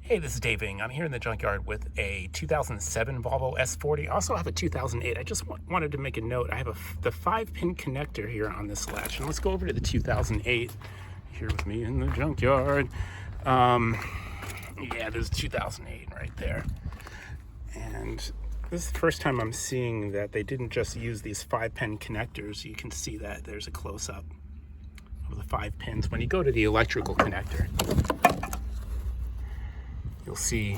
Hey, this is Dave Ing. I'm here in the junkyard with a 2007 Volvo S40. I also have a 2008. I just wanted to make a note. I have the 5-pin connector here on this latch. And let's go over to the 2008 here with me in the junkyard. Yeah, there's 2008 right there. And this is the first time I'm seeing that they didn't just use these 5-pin connectors. You can see that there's a close-up of the 5 pins. When you go to the electrical connector, you'll see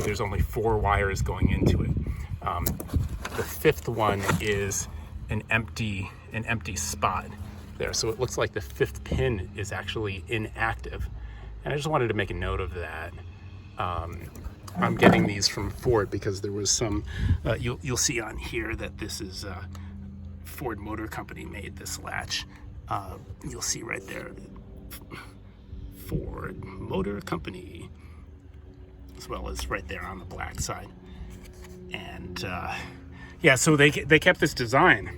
there's only 4 wires going into it. The 5th one is an empty spot there, so it looks like the 5th pin is actually inactive. And I just wanted to make a note of that. I'm getting these from Ford because there was some. You'll see on here that this is Ford Motor Company made this latch. You'll see right there, Ford Motor Company, as well as right there on the black side. And yeah, so they kept this design.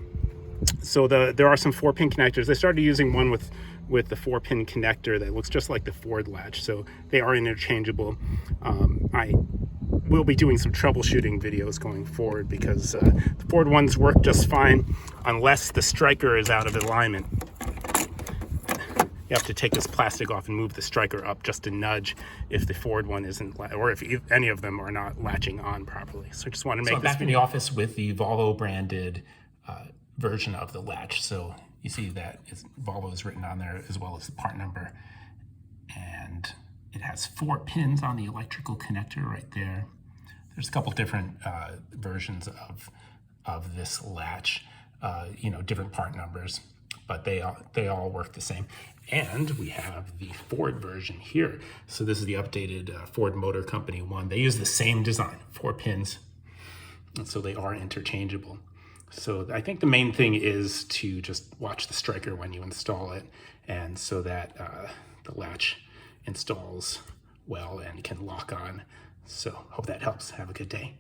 So there are some 4-pin connectors. They started using one with the 4-pin connector that looks just like the Ford latch, so they are interchangeable. I will be doing some troubleshooting videos going forward because the Ford ones work just fine unless the striker is out of alignment. You have to take this plastic off and move the striker up just to nudge if the Ford one isn't, or if any of them are not latching on properly. So I just want to make this. So I'm back in the office with the Volvo branded version of the latch. So you see that Volvo is written on there as well as the part number. And it has 4 pins on the electrical connector right there. There's a couple different versions of this latch, different part numbers, but they all work the same. And we have the Ford version here. So this is the updated Ford Motor Company one. They use the same design, 4 pins, and so they are interchangeable. So I think the main thing is to just watch the striker when you install it, and so that the latch installs well and can lock on. So hope that helps. Have a good day.